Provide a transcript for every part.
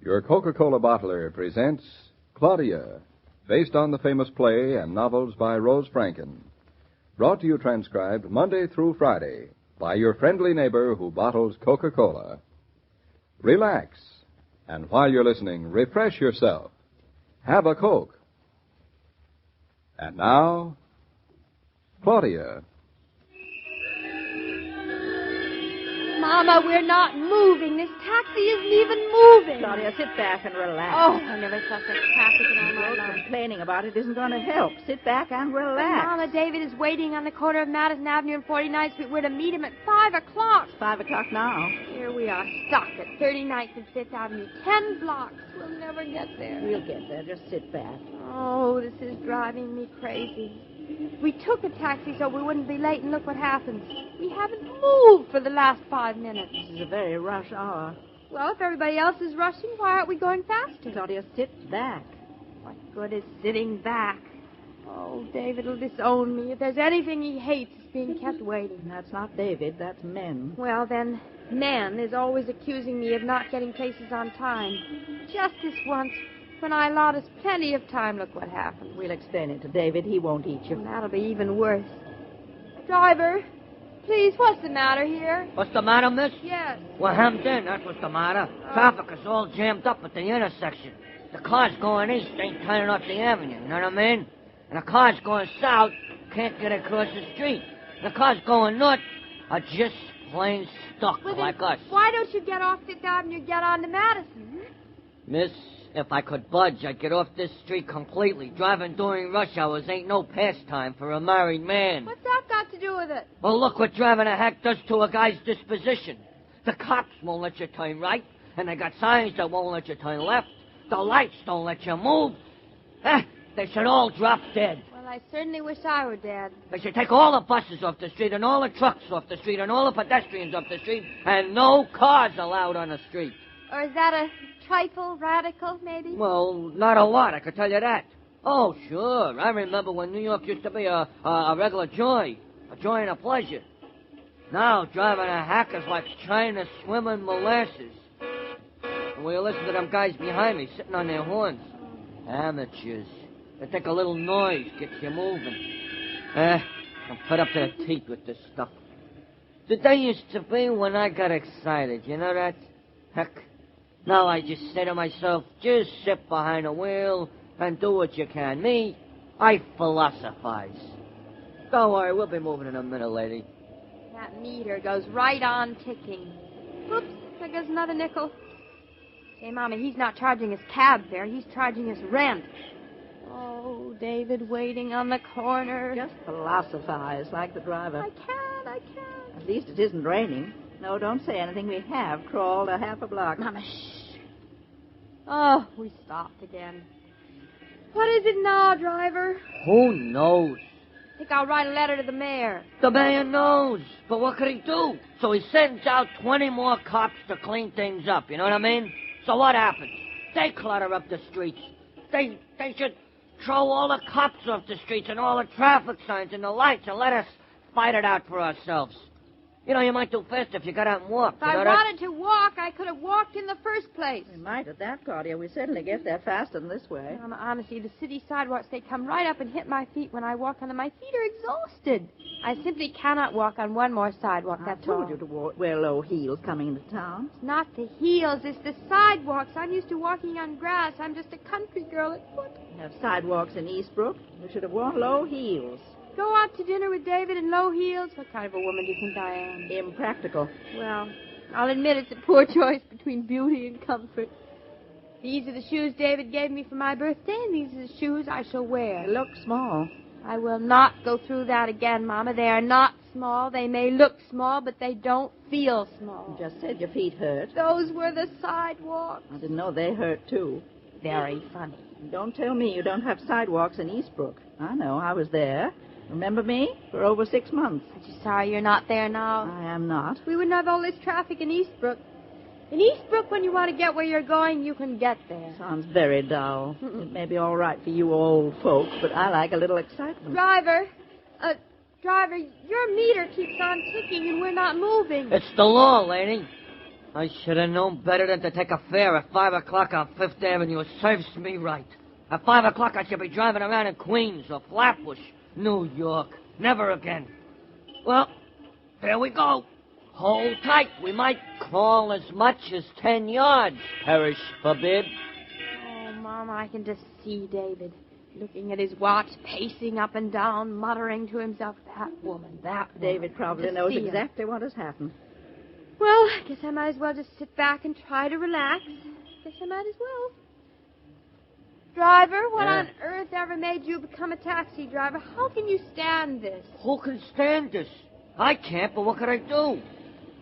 Your Coca-Cola bottler presents Claudia, based on the famous play and novels by Rose Franken. Brought to you transcribed Monday through Friday by your friendly neighbor who bottles Coca-Cola. Relax, and while you're listening, refresh yourself. Have a Coke. And now, Claudia. Mama, we're not moving. This taxi isn't even moving. Claudia, sit back and relax. Oh, I never saw such traffic in all my life. Complaining about it isn't going to help. Sit back and relax. Mama, David is waiting on the corner of Madison Avenue and 49th Street. We're to meet him at 5 o'clock. It's 5 o'clock now. Here we are, stuck at 39th and 5th Avenue. 10 blocks. We'll never get there. We'll get there. Just sit back. Oh, this is driving me crazy. We took a taxi so we wouldn't be late, and look what happens. We haven't moved for the last 5 minutes. This is a very rush hour. Well, if everybody else is rushing, why aren't we going faster? Claudia, sit back. What good is sitting back? Oh, David will disown me. If there's anything he hates, it's being kept waiting. That's not David. That's men. Well, then, men is always accusing me of not getting places on time. Just this once, when I allowed us plenty of time, look what happened. We'll explain it to David. He won't eat you. And that'll be even worse. Driver, please, what's the matter here? What's the matter, miss? Yes. We're hemmed in, that's what's the matter. Traffic is all jammed up at the intersection. The cars going east ain't turning off the avenue, you know what I mean? And the cars going south can't get across the street. The cars going north are just plain stuck like us. Why don't you get off Fifth Avenue and get on to Madison? Miss, if I could budge, I'd get off this street completely. Driving during rush hours ain't no pastime for a married man. What's that got to do with it? Well, look what driving a hack does to a guy's disposition. The cops won't let you turn right, and they got signs that won't let you turn left. The lights don't let you move. They should all drop dead. Well, I certainly wish I were dead. They should take all the buses off the street, and all the trucks off the street, and all the pedestrians off the street, and no cars allowed on the street. Or is that a trifle radical, maybe? Well, not a lot, I could tell you that. Oh, sure. I remember when New York used to be a regular joy. A joy and a pleasure. Now, driving a hack is like trying to swim in molasses. And when you listen to them guys behind me sitting on their horns. Amateurs. They think a little noise gets you moving. I'm put up to the teeth with this stuff. The day used to be when I got excited, you know that? Heck. Now I just say to myself, just sit behind the wheel and do what you can. Me, I philosophize. Don't worry, we'll be moving in a minute, lady. That meter goes right on ticking. Oops, there goes another nickel. Say, Mommy, he's not charging us cab fare. He's charging us rent. Oh, David waiting on the corner. Just philosophize like the driver. I can't. At least it isn't raining. No, don't say anything. We have crawled a half a block. Mama, shh. Oh, we stopped again. What is it now, driver? Who knows? I think I'll write a letter to the mayor. The mayor knows. But what could he do? So he sends out 20 more cops to clean things up. You know what I mean? So what happens? They clutter up the streets. They should throw all the cops off the streets and all the traffic signs and the lights and let us fight it out for ourselves. You know, you might do faster if you got out and walked. If I wanted to walk, I could have walked in the first place. We might at that, Claudia. We certainly get there faster than this way. Honestly, the city sidewalks, they come right up and hit my feet when I walk on them. My feet are exhausted. I simply cannot walk on one more sidewalk, that's all. I told you to wear low heels coming into town. It's not the heels, it's the sidewalks. I'm used to walking on grass. I'm just a country girl at foot. We have sidewalks in Eastbrook. You should have worn low heels. Go out to dinner with David in low heels? What kind of a woman do you think I am? Impractical. Well, I'll admit it's a poor choice between beauty and comfort. These are the shoes David gave me for my birthday, and these are the shoes I shall wear. They look small. I will not go through that again, Mama. They are not small. They may look small, but they don't feel small. You just said your feet hurt. Those were the sidewalks. I didn't know they hurt, too. Very funny. Don't tell me you don't have sidewalks in Eastbrook. I know. I was there. Remember me? For over 6 months. Aren't you sorry you're not there now? I am not. We wouldn't have all this traffic in Eastbrook. In Eastbrook, when you want to get where you're going, you can get there. Sounds very dull. It may be all right for you old folks, but I like a little excitement. Driver, your meter keeps on ticking and we're not moving. It's the law, lady. I should have known better than to take a fare at 5 o'clock on Fifth Avenue. It serves me right. At 5 o'clock, I should be driving around in Queens or Flatbush, New York. Never again. Well, here we go. Hold tight. We might crawl as much as 10 yards. Perish forbid. Oh, Mama, I can just see David looking at his watch, pacing up and down, muttering to himself, that woman. David probably knows exactly what has happened. Well, I guess I might as well just sit back and try to relax. Guess I might as well. Driver, what on earth ever made you become a taxi driver? How can you stand this? Who can stand this? I can't, but what could I do?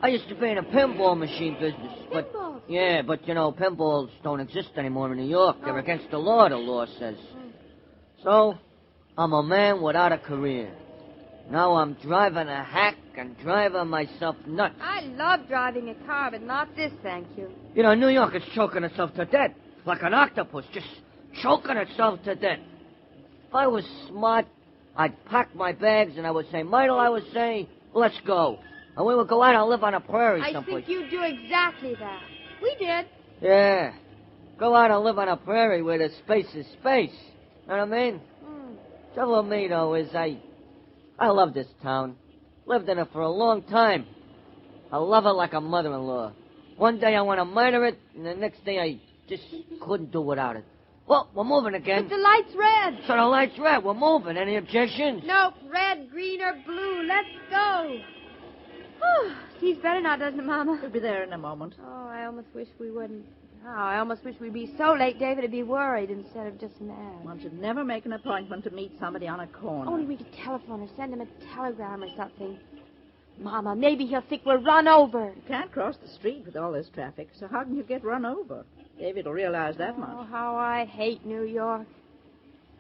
I used to be in a pinball machine business. Pinballs? Yeah, but, pinballs don't exist anymore in New York. They're against the law says. So, I'm a man without a career. Now I'm driving a hack and driving myself nuts. I love driving a car, but not this, thank you. New York is choking itself to death. Like an octopus, just choking itself to death. If I was smart, I'd pack my bags and I would say, Myrtle, I would say, let's go. And we would go out and live on a prairie someplace. I think you'd do exactly that. We did. Yeah. Go out and live on a prairie where the space is space. Know what I mean? Trouble with me, though, is I love this town. Lived in it for a long time. I love it like a mother-in-law. One day I want to murder it, and the next day I just couldn't do without it. Well, we're moving again. But the light's red. So the light's red. We're moving. Any objections? Nope. Red, green, or blue. Let's go. Seems better now, doesn't it, Mama? We'll be there in a moment. Oh, I almost wish we wouldn't. Oh, I almost wish we'd be so late David would be worried instead of just mad. One should never make an appointment to meet somebody on a corner. Only we could telephone or send him a telegram or something. Mama, maybe he'll think we're run over. You can't cross the street with all this traffic, so how can you get run over? David will realize that much. Oh, how I hate New York.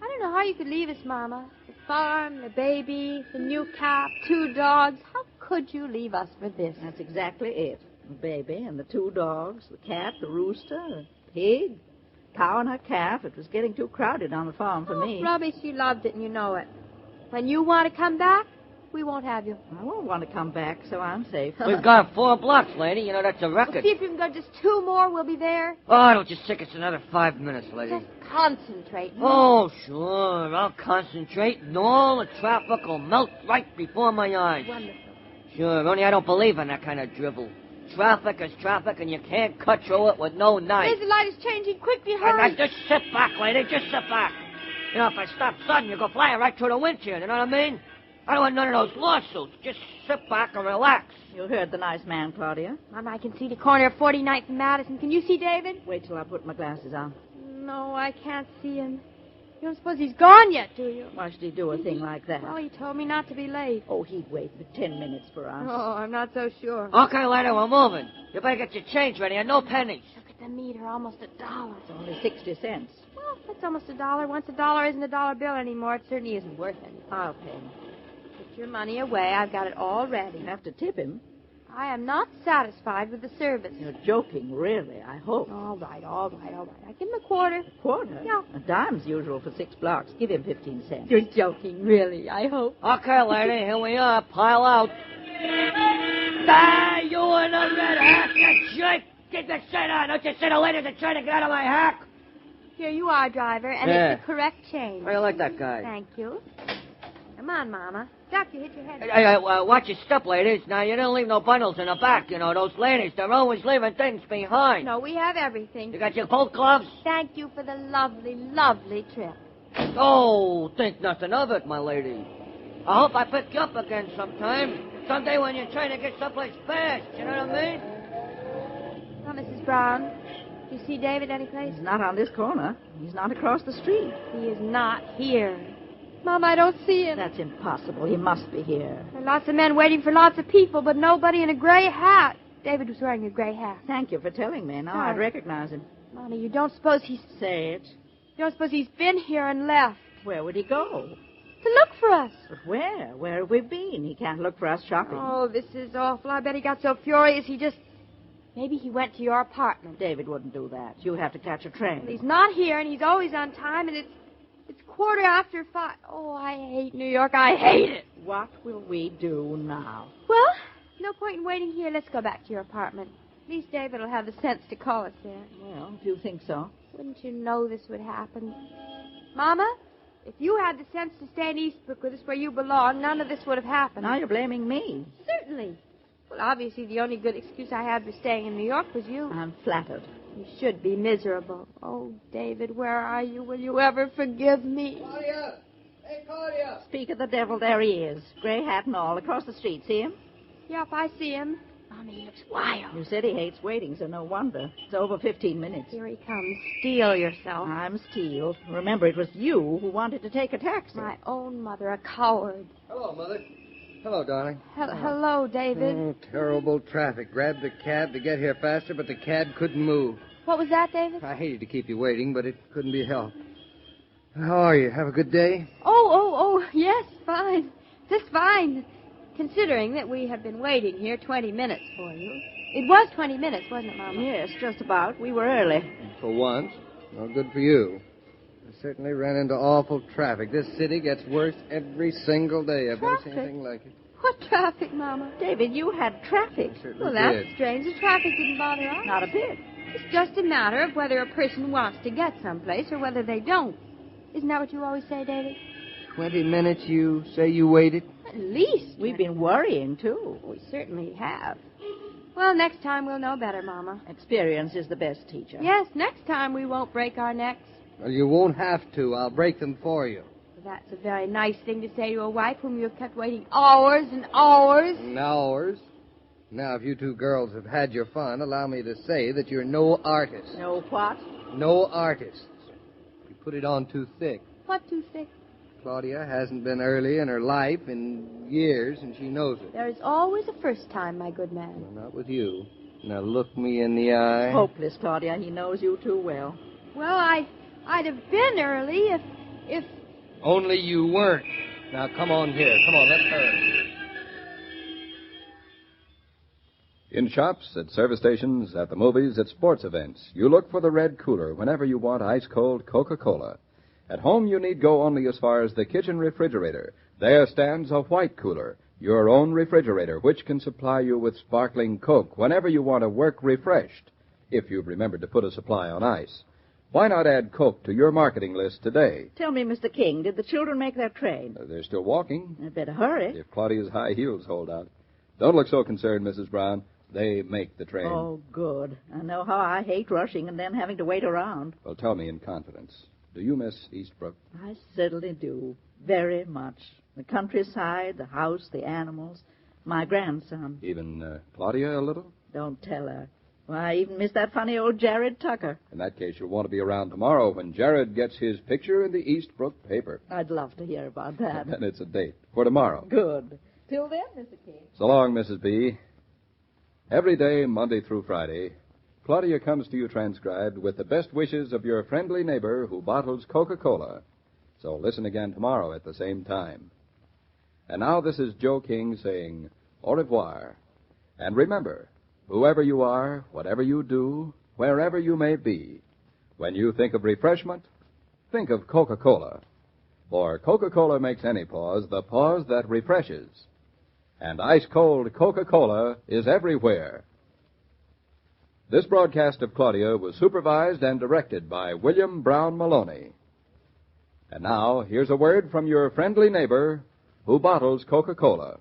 I don't know how you could leave us, Mama. The farm, the baby, the new cap, 2 dogs. How could you leave us for this? That's exactly it. The baby and the 2 dogs, the cat, the rooster, the pig, cow and her calf. It was getting too crowded on the farm for me. Rubbish, you loved it and you know it. When you want to come back, we won't have you. I won't want to come back, so I'm safe. We've gone 4 blocks, lady. That's a record. Well, see if you can go just 2 more. We'll be there. Oh, it'll just take us another 5 minutes, lady. Just concentrate. Oh, sure. I'll concentrate, and all the traffic will melt right before my eyes. Wonderful. Sure, only I don't believe in that kind of drivel. Traffic is traffic, and you can't cut through it with no knife. There's the light is changing. Quickly, hurry. Now, just sit back, lady. Just sit back. If I stop sudden, you go flying right through the windshield. You know what I mean? I don't want none of those lawsuits. Just sit back and relax. You heard the nice man, Claudia. Mama, I can see the corner of 49th and Madison. Can you see David? Wait till I put my glasses on. No, I can't see him. You don't suppose he's gone yet, do you? Why should he do a thing like that? Well, he told me not to be late. Oh, he'd wait for 10 minutes for us. Oh, I'm not so sure. Okay, lady, we're moving. You better get your change ready and no pennies. Look at the meter, almost $1. It's only 60 cents. Well, that's almost $1. Once $1 isn't a dollar bill anymore, it certainly isn't worth anything. I'll pay him. Put your money away. I've got it all ready. You have to tip him. I am not satisfied with the service. You're joking, really, I hope. All right. I give him a quarter. A quarter? Yeah. A dime's usual for 6 blocks. Give him 15 cents. You're joking, really, I hope. Okay, lady, here we are. Pile out. Ah, you in the red hat, you jerk! Get the shit on! Don't you see the ladies are trying to get out of my hack? Here you are, driver, and Yeah. it's the correct change. How do you like that guy? Thank you. Come on, Mama. Duck, you hit your head. Hey, watch your step, ladies. Now, you didn't leave no bundles in the back. Those ladies, they're always leaving things behind. No, we have everything. You got your coat gloves? Thank you for the lovely, lovely trip. Oh, think nothing of it, my lady. I hope I pick you up again sometime. Someday when you're trying to get someplace fast. You know what I mean? Well, Mrs. Brown, do you see David anyplace? He's not on this corner. He's not across the street. He is not here. Mom, I don't see him. That's impossible. He must be here. There are lots of men waiting for lots of people, but nobody in a gray hat. David was wearing a gray hat. Thank you for telling me. Now Sorry. I'd recognize him. Mommy, you don't suppose he's... Say it. You don't suppose he's been here and left? Where would he go? To look for us. But where? Where have we been? He can't look for us shopping. Oh, this is awful. I bet he got so furious he just... Maybe he went to your apartment. David wouldn't do that. You'd have to catch a train. Well, he's not here, and he's always on time, and it's 5:15. Oh, I hate New York. I hate it. What will we do now? Well, no point in waiting here. Let's go back to your apartment. At least David will have the sense to call us there. Well, if you think so. Wouldn't you know this would happen? Mama, if you had the sense to stay in Eastbrook with us where you belong, none of this would have happened. Now you're blaming me. Certainly. Well, obviously, the only good excuse I had for staying in New York was you. I'm flattered. You should be miserable. Oh, David, where are you? Will you ever forgive me? Claudia! Hey, Claudia! Speak of the devil, there he is. Gray hat and all, across the street. See him? Yep, I see him. Mommy, he looks wild. You said he hates waiting, so no wonder. It's over 15 minutes. Here he comes. Steel yourself. I'm steeled. Remember, it was you who wanted to take a taxi. My own mother, a coward. Hello, Mother. Hello, darling. Hello, David. Oh, terrible traffic. Grabbed a cab to get here faster, but the cab couldn't move. What was that, David? I hated to keep you waiting, but it couldn't be helped. How are you? Have a good day? Oh, yes, fine. Just fine. Considering that we have been waiting here 20 minutes for you. It was 20 minutes, wasn't it, Mama? Yes, just about. We were early. For once. Well, good for you. I certainly ran into awful traffic. This city gets worse every single day. I've never seen Traffic? anything like it. What traffic, Mama? David, you had traffic. I certainly Well, that's did. strange. The traffic didn't bother us. Not a bit. It's just a matter of whether a person wants to get someplace or whether they don't. Isn't that what you always say, David? 20 minutes you say you waited? At least. We've been worrying, too. We certainly have. Well, next time we'll know better, Mama. Experience is the best teacher. Yes, next time we won't break our necks. Well, you won't have to. I'll break them for you. Well, that's a very nice thing to say to a wife whom you have kept waiting hours and hours. Hours. Now, if you two girls have had your fun, allow me to say that you're no artist. No what? No artists. You put it on too thick. What too thick? Claudia hasn't been early in her life in years, and she knows it. There is always a first time, my good man. Well, not with you. Now, look me in the eye. Hopeless, Claudia. He knows you too well. Well, I'd have been early if... Only you weren't. Now, come on here. Come on, let's hurry. In shops, at service stations, at the movies, at sports events, you look for the red cooler whenever you want ice-cold Coca-Cola. At home, you need go only as far as the kitchen refrigerator. There stands a white cooler, your own refrigerator, which can supply you with sparkling Coke whenever you want to work refreshed, if you've remembered to put a supply on ice. Why not add Coke to your marketing list today? Tell me, Mr. King, did the children make their train? They're still walking, I'd better hurry. if Claudia's high heels hold out. Don't look so concerned, Mrs. Brown. They make the train. Oh, good. I know how I hate rushing and then having to wait around. Well, tell me in confidence. Do you miss Eastbrook? I certainly do. Very much. The countryside, the house, the animals, my grandson. Even Claudia a little? Don't tell her. Why, I even miss that funny old Jared Tucker. In that case, you'll want to be around tomorrow when Jared gets his picture in the Eastbrook paper. I'd love to hear about that. Then it's a date for tomorrow. Good. Till then, Mr. King. So long, Mrs. B. Every day, Monday through Friday, Claudia comes to you transcribed with the best wishes of your friendly neighbor who bottles Coca-Cola. So listen again tomorrow at the same time. And now this is Joe King saying au revoir. And remember, whoever you are, whatever you do, wherever you may be, when you think of refreshment, think of Coca-Cola. For Coca-Cola makes any pause the pause that refreshes. And ice-cold Coca-Cola is everywhere. This broadcast of Claudia was supervised and directed by William Brown Meloney. And now, here's a word from your friendly neighbor who bottles Coca-Cola.